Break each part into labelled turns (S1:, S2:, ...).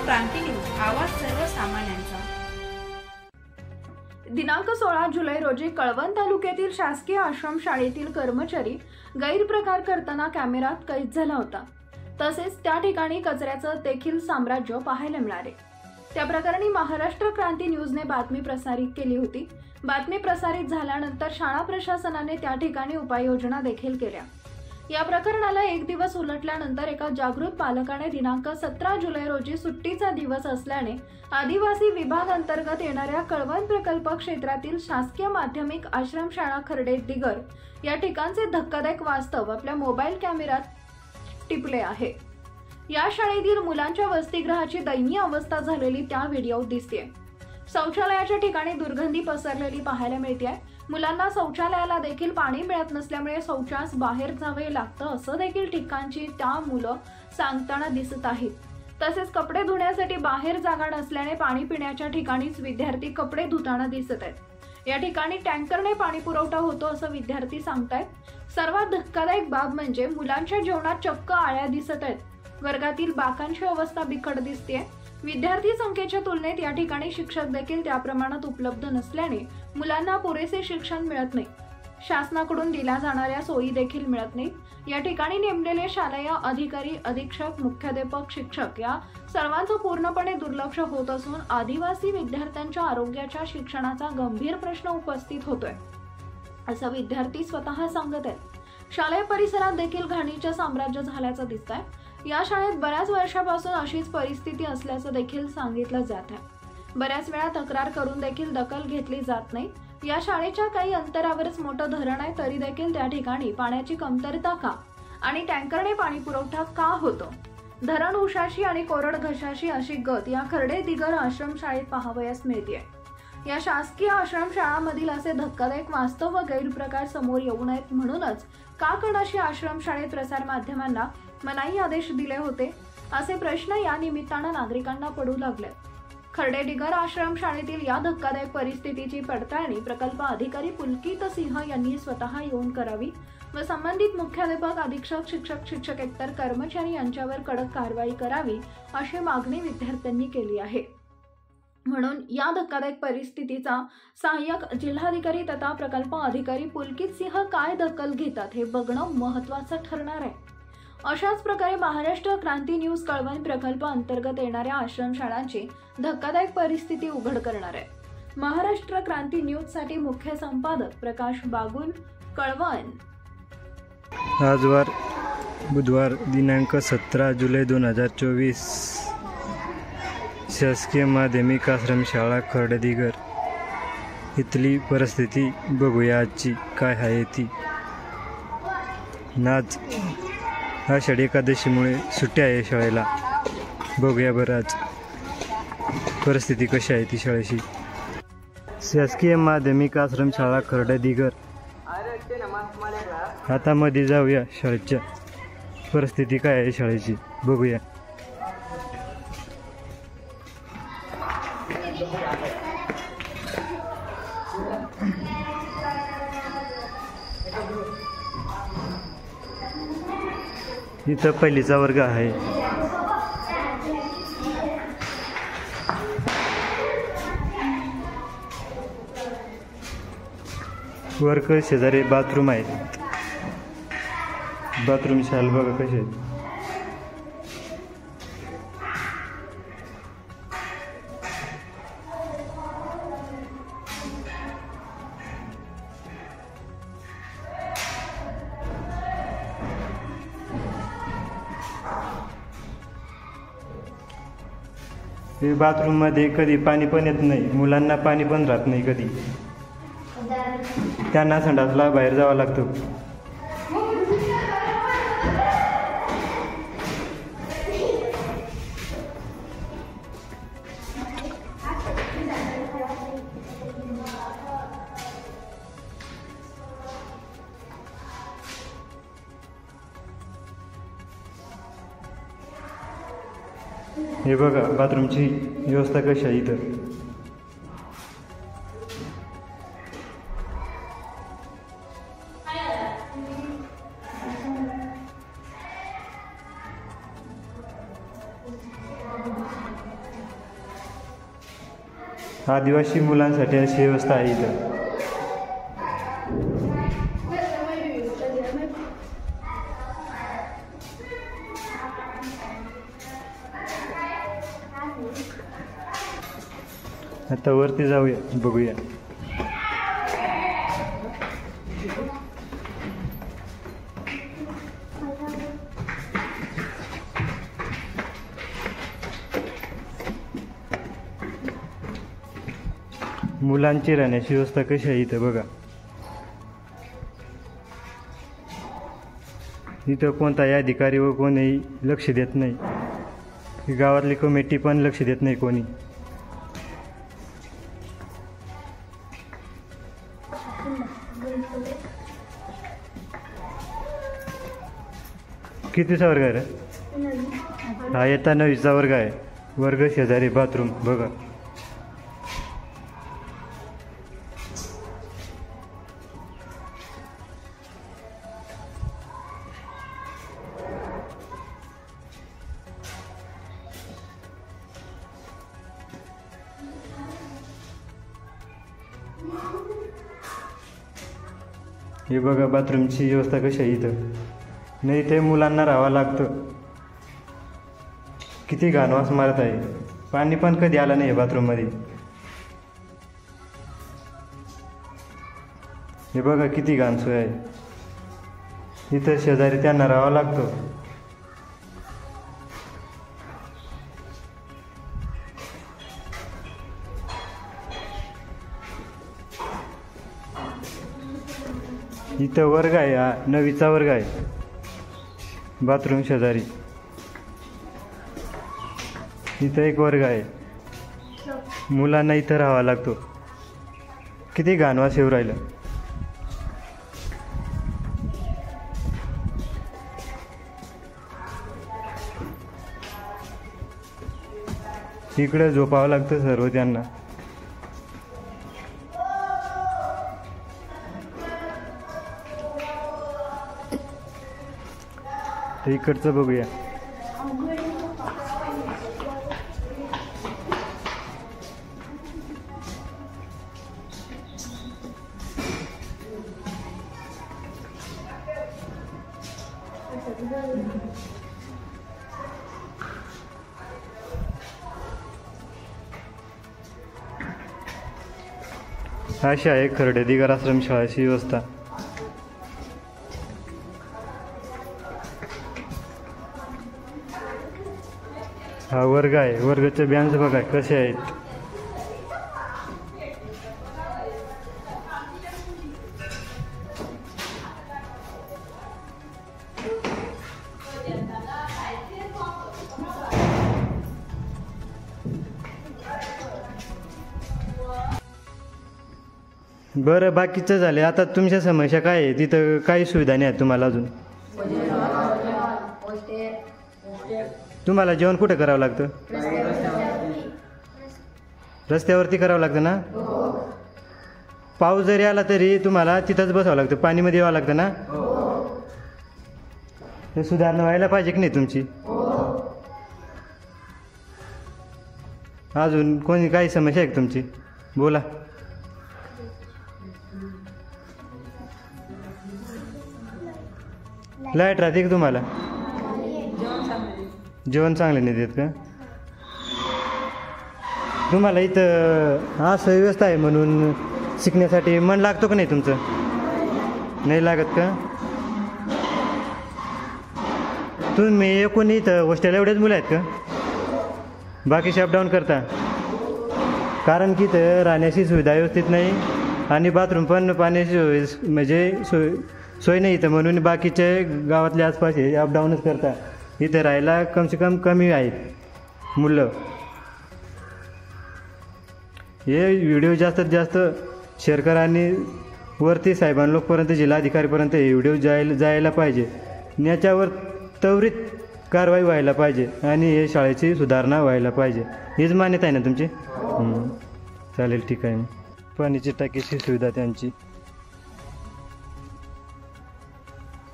S1: क्रांती news, आवाज सर्वसामान्यांचा।
S2: दिनांक 16 जुलै रोजी कळवण तालुक्यातील शासकीय आश्रमशाळेतील कर्मचारी गैरप्रकार करताना कॅमेऱ्यात कैद झाला होता। तसेच त्या ठिकाणी कचऱ्याचं देखील साम्राज्य पाहायला मिळाले। त्या प्रकरणी महाराष्ट्र क्रांती न्यूजने बातमी प्रसारित केली होती। बातमी प्रसारित झाल्यानंतर शाळा प्रशासनाने त्या ठिकाणी उपाययोजना देखील केल्या। या प्रकरणाला एक दिवस उलटल्यानंतर एका जागृत पालकाने दिनांक 17 जुलै रोजी सुट्टीचा दिवस असल्याने आदिवासी विभाग अंतर्गत येणाऱ्या कळवण प्रकल्प क्षेत्रातील शासकीय माध्यमिक आश्रमशाळा खर्डे दिगर या ठिकाणचे धक्कादायक वास्तव आपल्या मोबाईल कॅमेऱ्यात टिपले आहे। या शाळेतील मुलांच्या वसतिगृहाची दयनीय अवस्था झालेली त्या व्हिडिओत दिसते। शौचालयाच्या ठिकाणी दुर्गंधी पसरलेली पाहायला मिळते। मुलांना शौचालयाला देखील पाणी मिळत नसल्यामुळे शौचास बाहेर जावे लागतं असं देखील ठिकाणची त्या मुलं सांगताना दिसत आहेत। तसेच कपडे धुण्यासाठी बाहेर जागा नसल्याने पाणी पिण्याच्या ठिकाणीच विद्यार्थी कपडे धुताना दिसत आहेत। या ठिकाणी टँकरने पाणी पुरवठा होतो असं विद्यार्थी सांगतायत। सर्वात धक्कादायक बाब म्हणजे मुलांच्या जेवणात चक्क आळ्या दिसत आहेत। वर्गातील बाकांची अवस्था बिकट दिसते। विद्यार्थी संख्येच्या तुलनेत या ठिकाणी शिक्षक देखील त्या प्रमाणात उपलब्ध नसल्याने मुलांना पुरेसे शिक्षण मिळत नाही। शासनाकडून दिल्या जाणाऱ्या सोयी देखील मिळत नाहीत। या ठिकाणी नेमलेले शालेय अधिकारी, अधीक्षक, मुख्याध्यापक, शिक्षक या सर्वांचं पूर्णपणे दुर्लक्ष होत असून आदिवासी विद्यार्थ्यांच्या आरोग्याच्या शिक्षणाचा गंभीर प्रश्न उपस्थित होतोय असं विद्यार्थी स्वतः सांगत आहेत। शालेय परिसरात देखील घाणीचे साम्राज्य झाल्याचं दिसतंय। या शाळेत बऱ्याच वर्षापासून अशीच परिस्थिती असल्याचं देखील सांगितलं जात आहे। बऱ्याच वेळा तक्रार करून देखील दखल घेतली जात नाही। या शाळेच्या काही अंतरावरच मोठं धरण आहे, तरी देखील त्या ठिकाणी पाण्याची कमतरता का आणि टँकरने पाणी पुरवठा का होतो? धरण उशाशी आणि कोरड घशाशी अशी गत या खर्डे दिगर आश्रमशाळेत पाहावयास मिळते। या शासकीय आश्रमशाळांमधील असे धक्कादायक वास्तव व गैरप्रकार समोर येऊ नयेत म्हणूनच का कणाशी आश्रमशाळेत प्रसार माध्यमांना मनाई आदेश दिले होते असे प्रश्न या निमित्तानं नागरिकांना पडू लागले। खर्डे दिगर आश्रमशाळेतील या धक्कादायक परिस्थितीची पडताळणी प्रकल्प अधिकारी पुलकित सिंह यांनी स्वतः येऊन करावी व संबंधित मुख्याध्यापक, अधीक्षक, शिक्षक, शिक्षकेतर कर्मचारी यांच्यावर कडक कारवाई करावी अशी मागणी विद्यार्थ्यांनी केली आहे। म्हणून या धक्कादायक परिस्थितीचा सहाय्यक जिल्हाधिकारी तथा प्रकल्प अधिकारी पुलकित सिंह काय दखल घेतात हे बघणं महत्त्वाचं ठरणार आहे। अशाच प्रकारे महाराष्ट्र क्रांती न्यूज कळवण प्रकल्प अंतर्गत येणाऱ्या आश्रमशाळांची धक्कादायक परिस्थिती उघड करणार आहे। महाराष्ट्र क्रांती न्यूज साठी मुख्य संपादक प्रकाश बागुल, कळवण।
S3: आज वार बुधवार दिनांक 17 जुलै 2024 शासकीय माध्यमिक आश्रमशाळा खर्डे दिगर इथली परिस्थिती बघूया आजची काय आहे ती। आज आषाढी एकादशीमुळे सुट्टी आहे शाळेला। बघूया बरं आज परिस्थिती कशी आहे ती शाळेची। शासकीय माध्यमिक आश्रमशाळा खर्डे दिगर, आता मध्ये जाऊया शाळेच्या परिस्थिती काय आहे शाळेची बघूया। इथं पहिलीचा वर्ग आहे। वर्ग शेजारी बाथरूम आहेत। बाथरूम शाल बघा कसे आहेत। हे बाथरूम मध्ये कधी पाणी पण येत नाही, मुलांना पाणी पण राहत नाही कधी, त्यांना संडासला बाहेर जावं लागतं। हे बघा बाथरूमची व्यवस्था कशी आहे इथं। आदिवासी मुलांसाठी अशी व्यवस्था आहे इथं. आता वरती जाऊया, बघूया. मुलांची राहण्याची व्यवस्था कशी आहे इथं बघा. इथं कोणताही अधिकारी व कोणीही लक्ष देत नाही. गावातली कमिटी पण लक्ष देत नाही कोणी. कितीचा वर्ग आहे रे? हा येता 9वीचा वर्ग आहे. वर्ग शेजारी बाथरूम बघा. हे बघा बाथरूमची व्यवस्था कशी आहे इथं. नाही ते मुलांना राहावं लागतं. किती घाण वास मारत आहे. पाणी पण कधी आलं नाही बाथरूममध्ये. हे बघा किती घाण सोय आहे. इथं शेजारी त्यांना राहावं लागतं. इथं वर्ग आहे, हा 9वीचा वर्ग आहे. बाथरूम शेजारी इथं एक वर्ग आहे. मुलांना इथं राहावा लागतो. किती घाण वास येऊ राहिलं. इकडं झोपावं लागतं सर्व त्यांना. तर इकडचं बघूया. अशी आहे खर्डे दिगार आश्रमशाळेची व्यवस्था. हा वर्ग आहे. वर्गाचे बेंच बघा कसे आहेत. बरं बाकीचं झाले. आता तुमच्या समस्या काय आहे? तिथं काही सुविधा नाही आहेत तुम्हाला अजून? तुम्हाला जेवण कुठं करावं लागतं? रस्त्यावरती करावं लागतं ना? पाऊस जरी आला तरी तुम्हाला तिथंच बसावं लागतं, पाणीमध्ये यावं लागतं ना? ते सुधारणा व्हायला पाहिजे की नाही तुमची? अजून कोणी काही समस्या आहे का तुमची? बोला. लाईट राहते का तुम्हाला? जेवण चांगले नाही देत का? तुम्हाला इथं असं व्यवस्था आहे म्हणून शिकण्यासाठी मन लागतो का नाही तुमचं? नाही लागत का? तुम्ही एकूण इथं हॉस्टेल एवढेच मुलं आहेत का? बाकी अपडाऊन करता? कारण की इथं राहण्याची सुविधा व्यवस्थित नाही आणि बाथरूम पण पाण्याची म्हणजे सोय नाही इथं, म्हणून बाकीचे गावातले आसपास हे अपडाऊनच करता. इथं राहायला कमसे कम कमी आहेत मुलं. हे व्हिडिओ जास्तीत जास्त शेअर करा आणि वरती साहेबांलोकपर्यंत जिल्हाधिकारीपर्यंत हे व्हिडिओ जायला पाहिजे. याच्यावर त्वरित कारवाई व्हायला पाहिजे आणि हे शाळेची सुधारणा व्हायला पाहिजे. हीच मान्यता आहे ना तुमची? चालेल, ठीक आहे. पाण्याची टाकीची सुविधा त्यांची.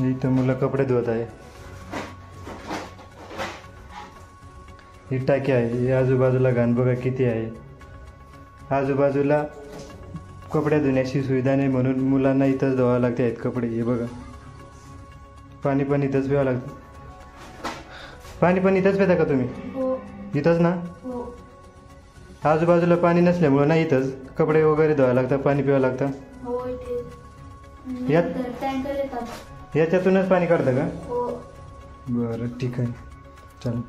S3: इथं मुलं कपडे धुवत आहे. ही टाकी आहे. ही आजूबाजूला घाण बघा किती आहे. आजूबाजूला कपडे धुण्याची सुविधा नाही म्हणून मुलांना इथंच धुवावं लागते आहेत कपडे. हे बघा, पाणी पण इथंच प्यावं लागतं. पाणी पण इथंच पिता का तुम्ही?
S1: हो
S3: इथंच ना?
S1: हो
S3: आजूबाजूला पाणी नसल्यामुळं ना इथंच कपडे वगैरे धुवावं लागतं, पाणी प्यावं लागतं.
S1: हो इथे
S3: यात-
S1: टँकर येतात.
S3: याच्यातूनच पाणी काढतं का?
S1: हो.
S3: बरं ठीक आहे, चल.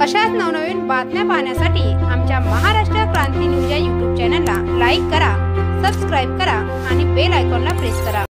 S4: अशाच नवनवीन बातम्या पाहण्यासाठी आमच्या महाराष्ट्र क्रांती न्यूज या यूट्यूब चॅनलला लाईक करा, सबस्क्राईब करा आणि बेल आयकॉनला प्रेस करा.